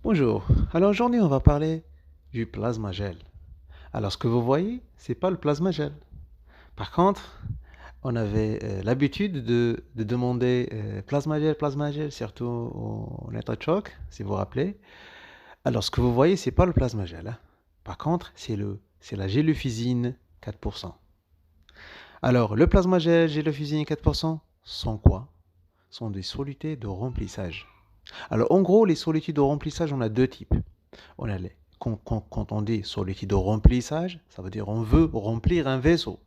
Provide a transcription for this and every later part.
Bonjour. Alors aujourd'hui, on va parler du plasma gel. Alors ce que vous voyez, c'est pas le plasma gel. Par contre, on avait l'habitude de demander plasma gel, surtout en état de choc, si vous vous rappelez. Alors ce que vous voyez, c'est pas le plasma gel, hein. Par contre, c'est la gélufisine 4%. Alors le plasma gel, gélufisine 4% sont quoi? Sont des solutés de remplissage. Alors en gros, les solutés de remplissage, on a deux types. On a quand on dit sur l'étude de remplissage, ça veut dire on veut remplir un vaisseau.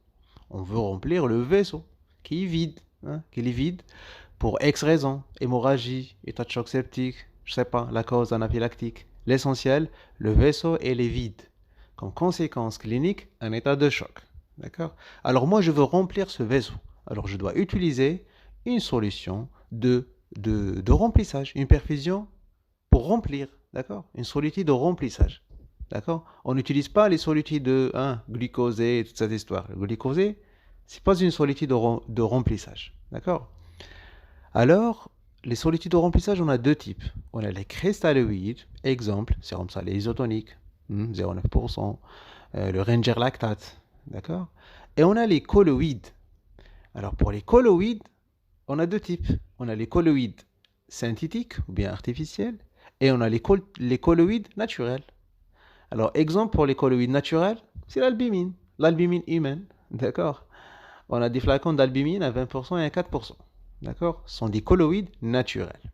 On veut remplir le vaisseau qui est vide, hein, qui est vide pour X raisons, hémorragie, état de choc septique, je sais pas, la cause anaphylactique. L'essentiel, le vaisseau est vide. Comme conséquence clinique, un état de choc. D'accord? Alors moi, je veux remplir ce vaisseau. Alors je dois utiliser une solution de remplissage, une perfusion pour remplir, d'accord? Une soluté de remplissage, d'accord? On n'utilise pas les solutés de glucosé et toute cette histoire. Le glucosé, c'est pas une soluté de remplissage, d'accord? Alors, les solutés de remplissage, on a deux types. On a les cristalloïdes, exemple, sérum salé isotonique, 0,9%, le Ranger lactate, d'accord? Et on a les colloïdes. Alors, pour les colloïdes, on a deux types. On a les colloïdes synthétiques ou bien artificiels et on a les colloïdes naturels. Alors, exemple pour les colloïdes naturels, c'est l'albumine humaine, d'accord? On a des flacons d'albumine à 20% et à 4%, d'accord? Ce sont des colloïdes naturels.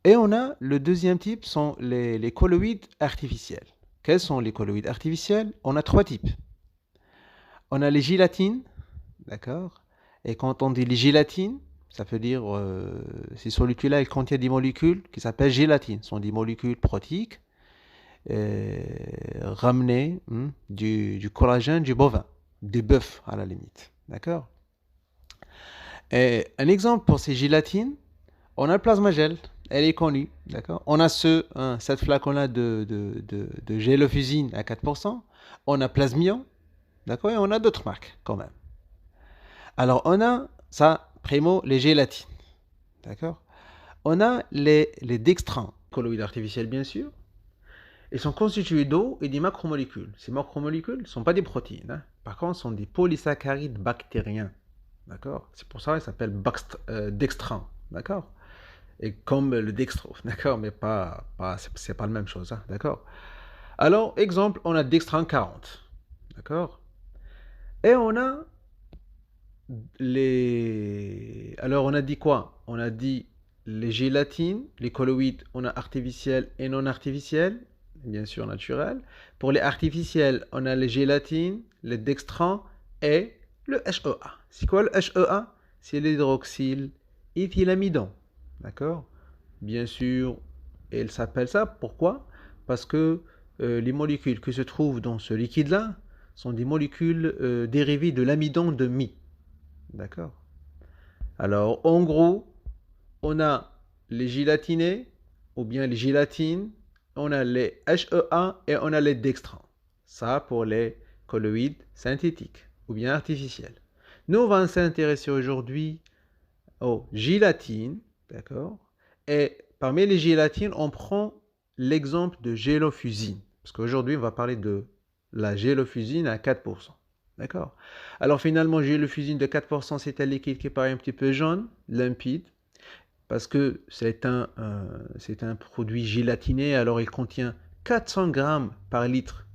Et on a le deuxième type, sont les colloïdes artificiels. Quels sont les colloïdes artificiels? On a trois types. On a les gélatines, d'accord? Et quand on dit les gélatines, ça veut dire ces solutés-là, ils contiennent des molécules qui s'appellent gélatine. Ce sont des molécules protéiques ramenées du collagène du bovin, du bœuf à la limite. D'accord? Et un exemple pour ces gélatines, on a le plasma gel. Elle est connue. D'accord? On a cette flacon-là de gélofusine à 4%. On a Plasmion. D'accord? Et on a d'autres marques quand même. Alors, on a ça, primo, les gélatines. D'accord? On a les dextrins, colloïdes artificiels bien sûr. Ils sont constitués d'eau et des macromolécules. Ces macromolécules ne sont pas des protéines, hein. Par contre, ce sont des polysaccharides bactériens. D'accord? C'est pour ça qu'ils s'appellent dextrins. D'accord? Et comme le dextro. D'accord? Mais c'est pas la même chose, hein. D'accord? Alors, exemple, on a dextran 40. D'accord? Et on a Alors, on a dit quoi? On a dit les gélatines, les colloïdes, on a artificiels et non artificiels, bien sûr naturels. Pour les artificiels, on a les gélatines, les dextrans et le HEA. C'est quoi le HEA? C'est l'hydroxyle éthylamidon. D'accord? Bien sûr, il s'appelle ça. Pourquoi? Parce que les molécules qui se trouvent dans ce liquide-là sont des molécules dérivées de l'amidon de mie. D'accord? Alors, en gros, on a les gélatinés, ou bien les gélatines, on a les HEA et on a les dextrans. Ça pour les colloïdes synthétiques, ou bien artificiels. Nous, on va s'intéresser aujourd'hui aux gélatines, d'accord? Et parmi les gélatines, on prend l'exemple de gélofusine. Parce qu'aujourd'hui, on va parler de la gélofusine à 4%. D'accord? Alors finalement, gélofusine de 4%, c'est un liquide qui paraît un petit peu jaune, limpide, parce que c'est un produit gélatiné, alors il contient 400 grammes par litre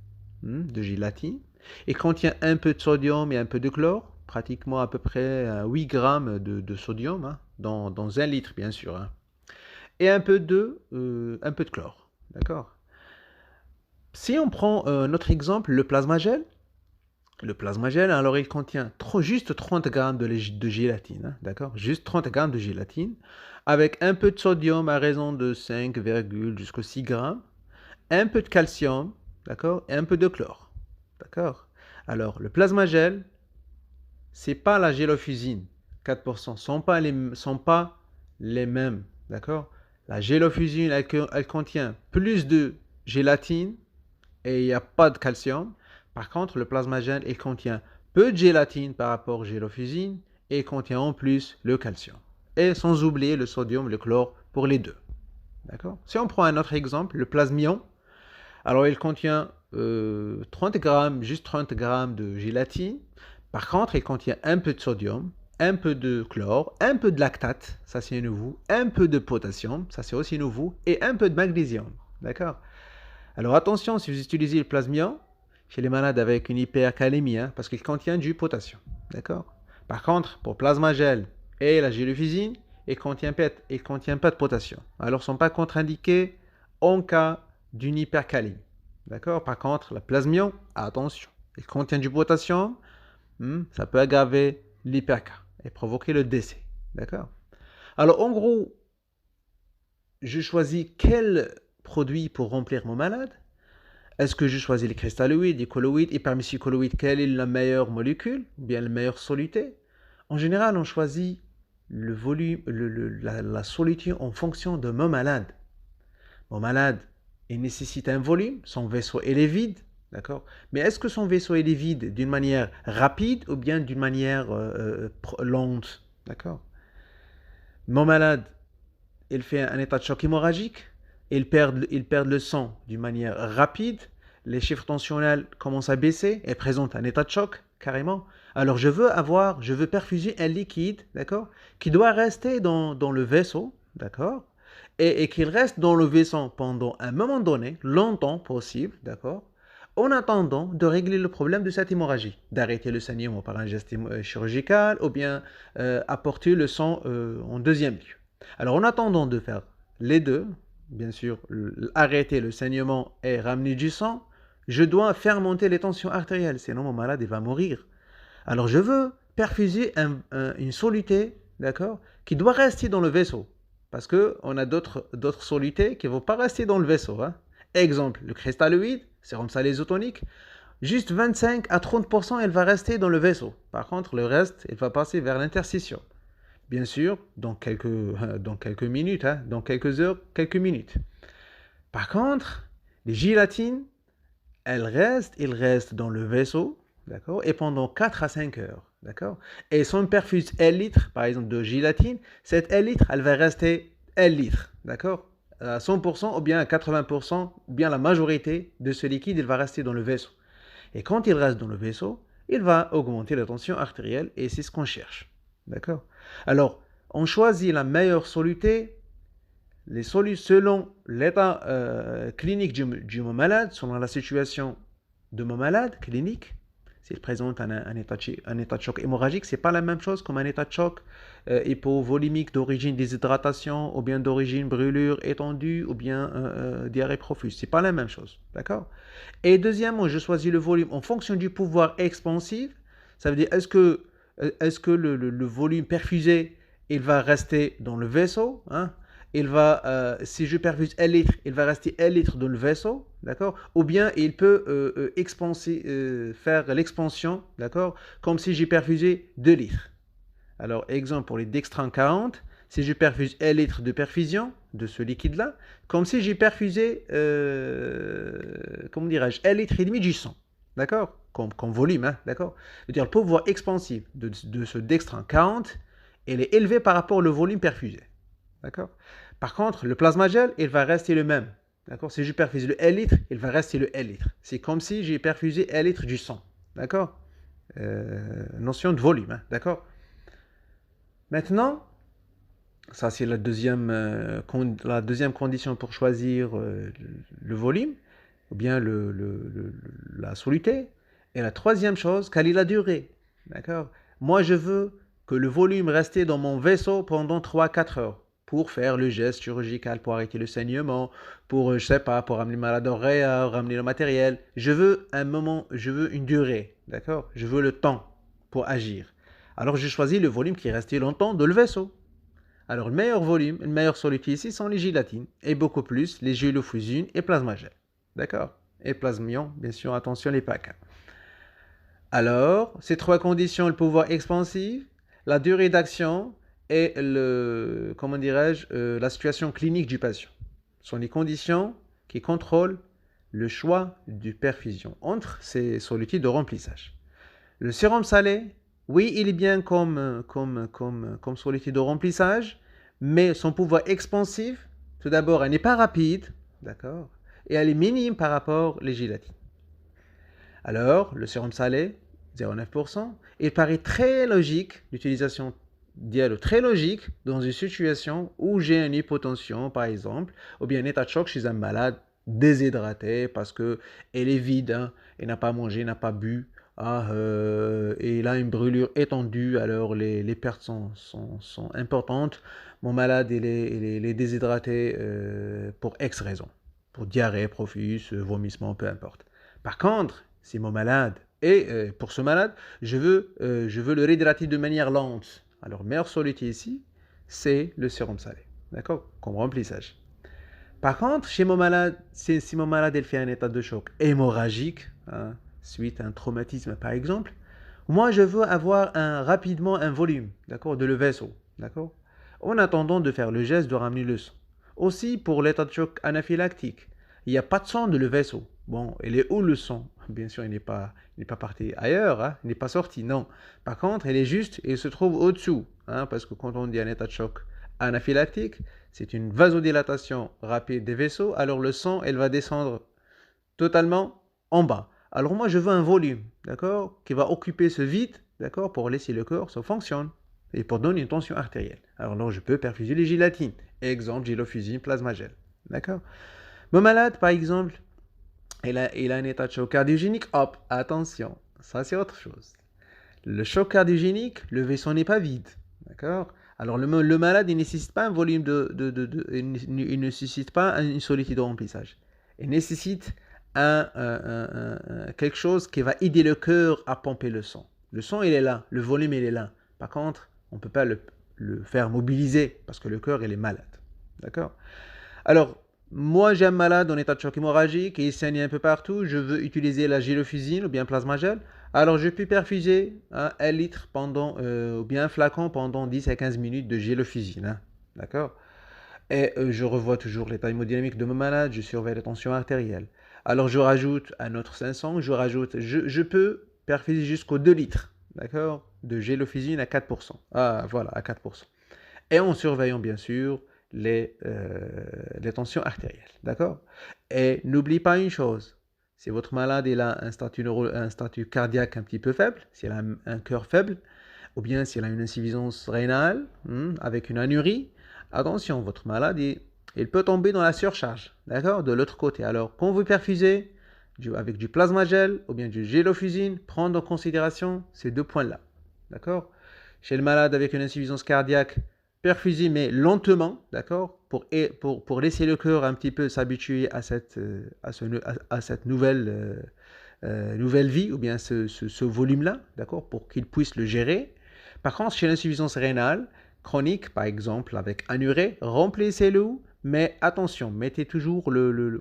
de gélatine. Il contient un peu de sodium et un peu de chlore, pratiquement à peu près 8 grammes de sodium, hein, dans un litre bien sûr, hein, et un peu de chlore. D'accord? Si on prend notre exemple, le plasma gel, alors il contient juste 30 grammes de gélatine, hein, d'accord? Juste 30 grammes de gélatine, avec un peu de sodium à raison de 5, jusqu'à 6 grammes, un peu de calcium, d'accord? Et un peu de chlore, d'accord? Alors, le plasma gel, c'est pas la gélofusine, 4%, sont pas les mêmes, d'accord? La gélofusine, elle contient plus de gélatine et il n'y a pas de calcium. Par contre, le plasma gel, il contient peu de gélatine par rapport aux gélofusine et il contient en plus le calcium. Et sans oublier le sodium, le chlore pour les deux. D'accord? Si on prend un autre exemple, le plasmion, alors il contient 30 grammes, juste 30 grammes de gélatine. Par contre, il contient un peu de sodium, un peu de chlore, un peu de lactate, ça c'est nouveau, un peu de potassium, ça c'est aussi nouveau, et un peu de magnésium. D'accord? Alors attention, si vous utilisez le plasmion chez les malades avec une hypercalémie, hein, parce qu'il contient du potassium. D'accord? Par contre, pour plasmagel et la gélufisine, il contient pas de potassium. Alors, ils ne sont pas contre-indiqués en cas d'une hypercalémie. D'accord? Par contre, la plasmion, attention, il contient du potassium, ça peut aggraver l'hyperca et provoquer le décès. D'accord? Alors, en gros, je choisis quel produit pour remplir mon malade. Est-ce que je choisis les cristalloïdes, les colloïdes, et parmi ces colloïdes, quelle est la meilleure molécule, ou bien la meilleure soluté? En général, on choisit le volume, la soluté en fonction de mon malade. Mon malade, il nécessite un volume, son vaisseau il est vide, d'accord? Mais est-ce que son vaisseau il est vide d'une manière rapide ou bien d'une manière lente, d'accord? Mon malade, il fait un état de choc hémorragique, il perd le sang d'une manière rapide, les chiffres tensionnels commencent à baisser et présentent un état de choc, carrément. Alors je veux perfuser un liquide, d'accord, qui doit rester dans le vaisseau, d'accord, et qu'il reste dans le vaisseau pendant un moment donné, longtemps possible, d'accord, en attendant de régler le problème de cette hémorragie, d'arrêter le saignement par un geste chirurgical ou bien apporter le sang en deuxième lieu. Alors en attendant de faire les deux, bien sûr, arrêter le saignement et ramener du sang, je dois faire monter les tensions artérielles, sinon mon malade il va mourir. Alors je veux perfuser une soluté, d'accord, qui doit rester dans le vaisseau. Parce qu'on a d'autres solutés qui ne vont pas rester dans le vaisseau. Hein. Exemple, le cristalloïde, sérum salé isotonique, juste 25 à 30%, elle va rester dans le vaisseau. Par contre, le reste, il va passer vers l'interstitium. Bien sûr, dans quelques minutes, hein, dans quelques heures, quelques minutes. Par contre, les gélatines, elles restent dans le vaisseau, d'accord, et pendant 4 à 5 heures, d'accord. Et si on perfuse 1 litre, par exemple, de gélatine, cette 1 litre, elle va rester 1 litre, d'accord, à 100% ou bien à 80%, ou bien la majorité de ce liquide, il va rester dans le vaisseau. Et quand il reste dans le vaisseau, il va augmenter la tension artérielle et c'est ce qu'on cherche. D'accord? Alors, on choisit la meilleure soluté selon l'état clinique du malade, selon la situation de mon malade clinique. S'il présente un état de choc hémorragique, ce n'est pas la même chose comme un état de choc hypovolimique d'origine déshydratation ou bien d'origine brûlure étendue ou bien diarrhée profuse. Ce n'est pas la même chose. D'accord? Et deuxièmement, je choisis le volume en fonction du pouvoir expansif. Ça veut dire, est-ce que le volume perfusé, il va rester dans le vaisseau, hein? Si je perfuse 1 litre, il va rester 1 litre dans le vaisseau, d'accord? Ou bien il peut faire l'expansion, d'accord? Comme si j'ai perfusé 2 litres. Alors, exemple pour les Dextran 40, si je perfuse 1 litre de perfusion de ce liquide-là, comme si j'ai perfusé, comment dirais-je, 1 litre et demi du sang, d'accord? Comme volume, hein, d'accord? C'est-à-dire le pouvoir expansif de ce Dextran 40, il est élevé par rapport au volume perfusé. D'accord? Par contre, le plasmagel, il va rester le même. D'accord? Si je perfuse le 1 litre, il va rester le 1 litre. C'est comme si j'ai perfusé 1 litre du sang. D'accord? Notion de volume. Hein? D'accord? Maintenant, ça c'est la deuxième condition pour choisir le volume, ou bien la soluté. Et la troisième chose, quelle est la durée? D'accord? Moi, je veux que le volume reste dans mon vaisseau pendant 3-4 heures pour faire le geste chirurgical, pour arrêter le saignement, pour, je sais pas, pour ramener le malade au réa, ramener le matériel. Je veux un moment, je veux une durée, d'accord? Je veux le temps pour agir. Alors, j'ai choisi le volume qui est resté longtemps dans le vaisseau. Alors, le meilleur volume, le meilleur soluté ici sont les gélatines, et beaucoup plus les gélofusines et plasmagel. D'accord? Et plasmion, bien sûr, attention les packs. Alors, ces trois conditions, le pouvoir expansif, la durée d'action et la situation clinique du patient, sont les conditions qui contrôlent le choix de perfusion entre ces solutés de remplissage. Le sérum salé, oui, il est bien comme soluté de remplissage, mais son pouvoir expansif Tout d'abord, elle n'est pas rapide, d'accord, et elle est minime par rapport aux gélatines. Alors, le sérum salé, 0,9%, il paraît très logique, l'utilisation d'IALO très logique dans une situation où j'ai une hypotension, par exemple, ou bien un état de choc chez un malade déshydraté parce que elle est vide, hein, il n'a pas mangé, n'a pas bu, et il a une brûlure étendue, alors les pertes sont importantes. Mon malade, il est déshydraté pour X raisons, pour diarrhée, profus, vomissement, peu importe. Par contre, si mon malade, et pour ce malade, je veux le réhydrater de manière lente. Alors, meilleure solution ici, c'est le sérum salé, d'accord, comme remplissage. Par contre, chez mon malade, si mon malade elle fait un état de choc hémorragique, hein, suite à un traumatisme par exemple, moi je veux avoir rapidement un volume, d'accord, de le vaisseau, d'accord, en attendant de faire le geste de ramener le sang. Aussi pour l'état de choc anaphylactique, il n'y a pas de sang de le vaisseau. Bon, il est où le sang? Bien sûr, il n'est pas parti ailleurs, hein, il n'est pas sorti, non. Par contre, il est juste, il se trouve au-dessous, hein, parce que quand on dit un état de choc anaphylactique, c'est une vasodilatation rapide des vaisseaux, alors le sang, elle va descendre totalement en bas. Alors moi, je veux un volume, d'accord, qui va occuper ce vide, d'accord, pour laisser le corps se fonctionne et pour donner une tension artérielle. Alors là, je peux perfuser les gélatines. Exemple, gélofusine, plasmagel, d'accord. Mon malade, par exemple, il a un état de choc cardiogénique, hop, attention, ça c'est autre chose. Le choc cardiogénique, le vaisseau n'est pas vide, d'accord. Alors le malade, il ne nécessite pas un volume il ne nécessite pas une solitude de remplissage. Il nécessite quelque chose qui va aider le cœur à pomper le sang. Le sang, il est là, le volume, il est là. Par contre, on ne peut pas le faire mobiliser parce que le cœur, il est malade, d'accord. Alors, moi, j'ai un malade en état de choc hémorragique et il saigne un peu partout. Je veux utiliser la gélofusine ou bien plasmagel. Alors, je peux perfuser 1 litre ou bien un flacon pendant 10 à 15 minutes de gélofusine, hein. D'accord. Et je revois toujours l'état hémodynamique de mon malade. Je surveille la tension artérielle. Alors, je rajoute un autre 500. Je peux perfuser jusqu'aux 2 litres, d'accord, de gélofusine à 4%. Ah, voilà, à 4%. Et en surveillant, bien sûr, les tensions artérielles, d'accord. Et n'oublie pas une chose, si votre malade il a un statut cardiaque un petit peu faible, s'il a un cœur faible, ou bien s'il a une insuffisance rénale avec une anurie, attention, votre malade il peut tomber dans la surcharge, d'accord, de l'autre côté. Alors, quand vous perfusez avec du plasmagel ou bien du gélofusine, prendre en considération ces deux points-là, d'accord. Chez le malade avec une insuffisance cardiaque, perfuser mais lentement, d'accord, pour laisser le cœur un petit peu s'habituer à cette nouvelle vie ou bien ce volume-là, d'accord, pour qu'il puisse le gérer. Par contre, chez l'insuffisance rénale chronique, par exemple, avec anurée, remplissez-le, mais attention, mettez toujours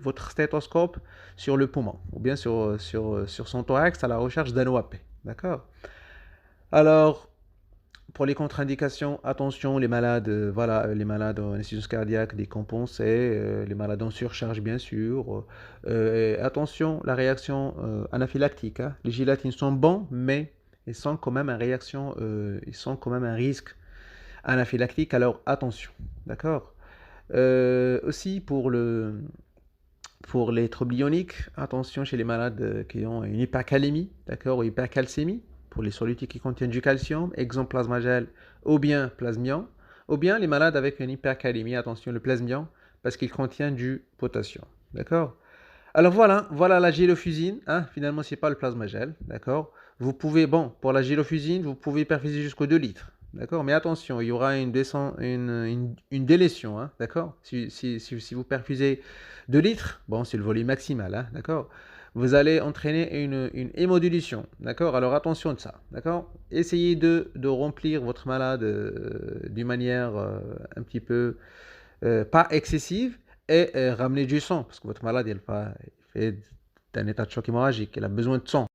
votre stéthoscope sur le poumon ou bien sur son thorax à la recherche d'un OAP, d'accord. Alors, pour les contre-indications, attention, les malades, les malades en insuffisance cardiaque décompensée, les malades en surcharge, bien sûr. Attention, la réaction anaphylactique, hein. Les gélatines sont bons, mais ils sont quand même ils sont quand même un risque anaphylactique, alors attention, d'accord. Aussi, pour les troubles ioniques, attention chez les malades qui ont une hypercalémie, d'accord, ou hypercalcémie, pour les solutés qui contiennent du calcium, exemple plasmagel ou bien plasmion, ou bien les malades avec une hypercalémie, attention le plasmion, parce qu'il contient du potassium, d'accord. Alors voilà la gélofusine, hein, finalement c'est pas le plasmagel, d'accord. Vous pouvez, bon, pour la gélofusine, vous pouvez perfuser jusqu'aux 2 litres, d'accord, mais attention, il y aura une délétion, hein, d'accord. Si vous perfusez 2 litres, bon, c'est le volume maximal, hein, d'accord, vous allez entraîner une hémodilution, d'accord. Alors attention de ça, d'accord. Essayez de remplir votre malade d'une manière un petit peu pas excessive et ramener du sang, parce que votre malade, il fait d'un état de choc hémorragique, il a besoin de sang.